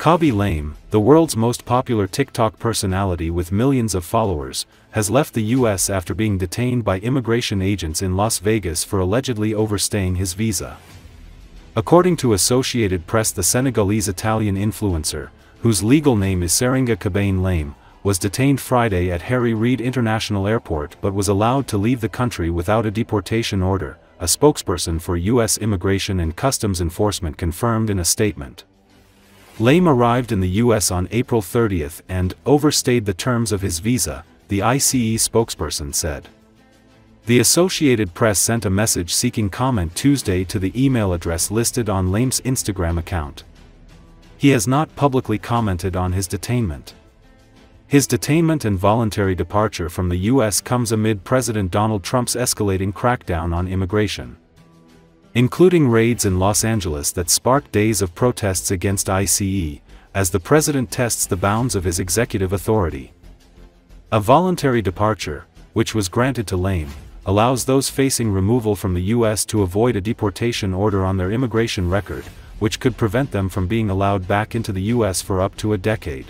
Khaby Lame, the world's most popular TikTok personality with millions of followers, has left the US after being detained by immigration agents in Las Vegas for allegedly overstaying his visa. According to Associated Press, the Senegalese-Italian influencer, whose legal name is Seringe Khabane Lame, was detained Friday at Harry Reid International Airport but was allowed to leave the country without a deportation order, a spokesperson for US Immigration and Customs Enforcement confirmed in a statement. Lame arrived in the US on April 30 and overstayed the terms of his visa, the ICE spokesperson said. The Associated Press sent a message seeking comment Tuesday to the email address listed on Lame's Instagram account. He has not publicly commented on his detainment. His detainment and voluntary departure from the US comes amid President Donald Trump's escalating crackdown on immigration, including raids in Los Angeles that sparked days of protests against ICE, as the president tests the bounds of his executive authority. A voluntary departure, which was granted to Lame, allows those facing removal from the US to avoid a deportation order on their immigration record, which could prevent them from being allowed back into the US for up to a decade.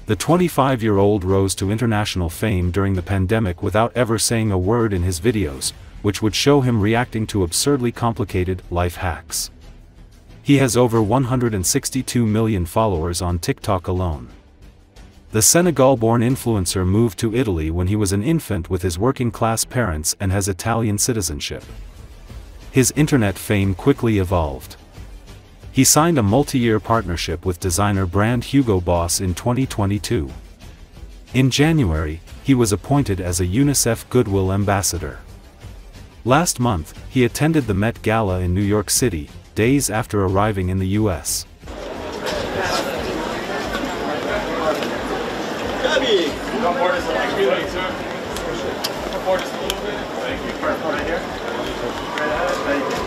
The 25-year-old rose to international fame during the pandemic without ever saying a word in his videos, which would show him reacting to absurdly complicated life hacks. He has over 162 million followers on TikTok alone. The Senegal-born influencer moved to Italy when he was an infant with his working-class parents and has Italian citizenship. His internet fame quickly evolved. He signed a multi-year partnership with designer brand Hugo Boss in 2022. In January, he was appointed as a UNICEF Goodwill Ambassador. Last month, he attended the Met Gala in New York City, days after arriving in the US. Khaby! Come aboard us a little bit, sir. Come aboard us a little bit. Thank you. Right here. Right ahead. Thank you.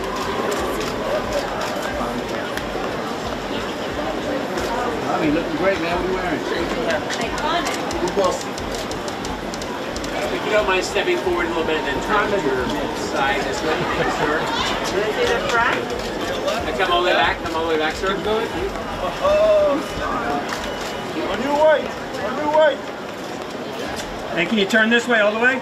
Khaby, looking great, man. What are you wearing? Iconic. Who boss? If you don't mind stepping forward a little bit and then turn to your side this way, sir. Did I say that right? And come all the way back. Come all the way back, sir. On your way. On your way. And can you turn this way all the way?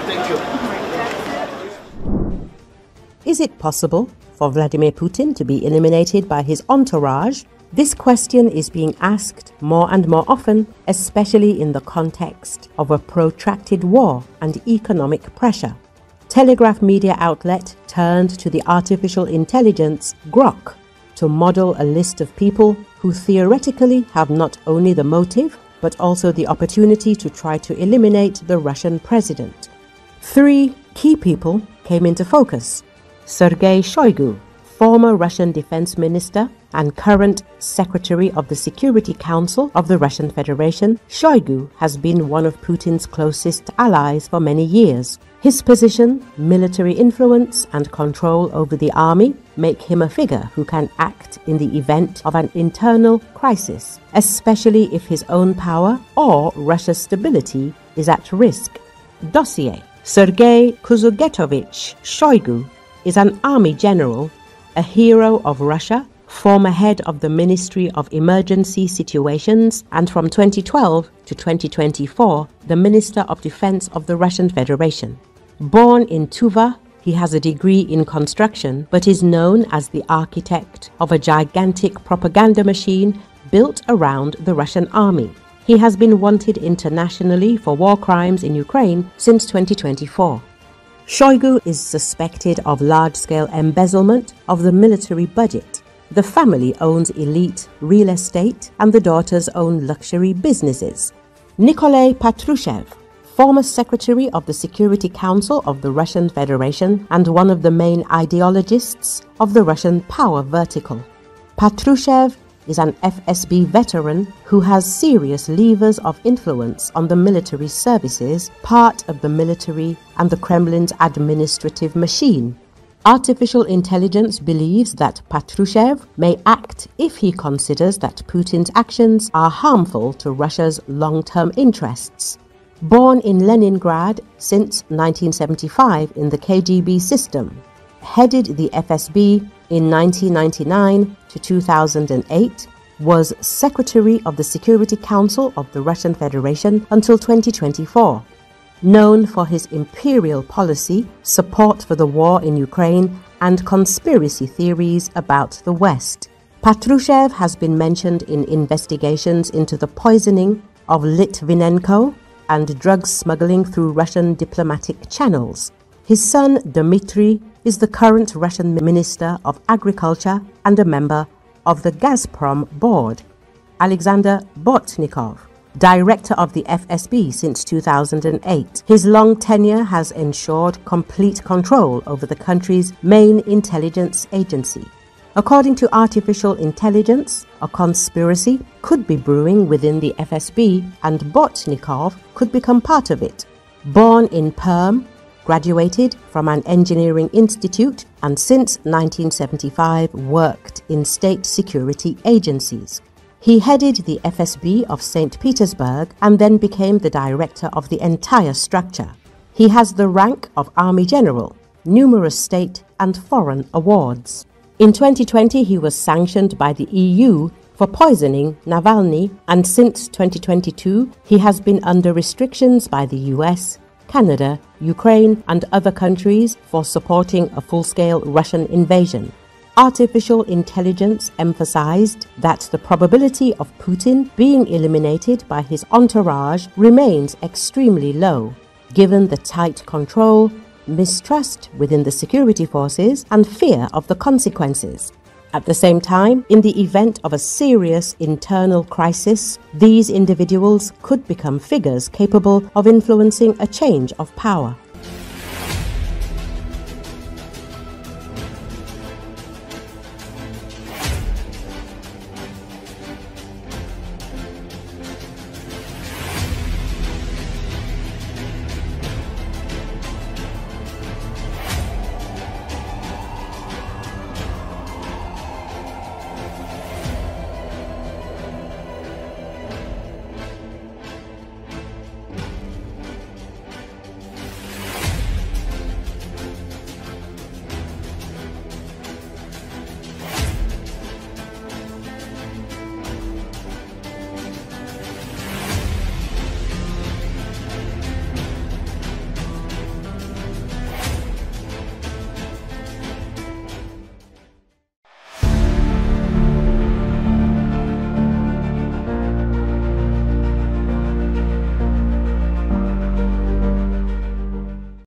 Thank you. Is it possible for Vladimir Putin to be eliminated by his entourage? This question is being asked more and more often, especially in the context of a protracted war and economic pressure. Telegraph media outlet turned to the artificial intelligence Grok to model a list of people who theoretically have not only the motive, but also the opportunity to try to eliminate the Russian president. 3 key people came into focus. Sergei Shoigu, former Russian defense minister and current secretary of the Security Council of the Russian Federation. Shoigu has been one of Putin's closest allies for many years. His position, military influence, and control over the army make him a figure who can act in the event of an internal crisis, especially if his own power or Russia's stability is at risk. Dossier: Sergei Kuzugetovich Shoigu is an army general, a hero of Russia, former head of the Ministry of Emergency Situations, and from 2012 to 2024, the Minister of Defense of the Russian Federation. Born in Tuva, he has a degree in construction, but is known as the architect of a gigantic propaganda machine built around the Russian army. He has been wanted internationally for war crimes in Ukraine since 2024. Shoigu is suspected of large-scale embezzlement of the military budget. The family owns elite real estate and the daughters own luxury businesses. Nikolai Patrushev, former secretary of the Security Council of the Russian Federation and one of the main ideologists of the Russian power vertical. Patrushev is an FSB veteran who has serious levers of influence on the military services, part of the military and the Kremlin's administrative machine. Artificial intelligence believes that Patrushev may act if he considers that Putin's actions are harmful to Russia's long-term interests. Born in Leningrad since 1975 in the KGB system, headed the FSB in 1999 to 2008, was Secretary of the Security Council of the Russian Federation until 2024. Known for his imperial policy, support for the war in Ukraine, and conspiracy theories about the West. Patrushev has been mentioned in investigations into the poisoning of Litvinenko and drug smuggling through Russian diplomatic channels. His son, Dmitry, is the current Russian Minister of Agriculture and a member of the Gazprom board. Alexander Bortnikov, Director of the FSB since 2008. His long tenure has ensured complete control over the country's main intelligence agency. According to artificial intelligence, a conspiracy could be brewing within the FSB and Bortnikov could become part of it. Born in Perm, graduated from an engineering institute and since 1975 worked in state security agencies. He headed the FSB of St. Petersburg and then became the director of the entire structure. He has the rank of Army General, numerous state and foreign awards. In 2020, he was sanctioned by the EU for poisoning Navalny, and since 2022, he has been under restrictions by the US, Canada, Ukraine, and other countries for supporting a full-scale Russian invasion. Artificial intelligence emphasized that the probability of Putin being eliminated by his entourage remains extremely low, given the tight control, mistrust within the security forces, and fear of the consequences. At the same time, in the event of a serious internal crisis, these individuals could become figures capable of influencing a change of power.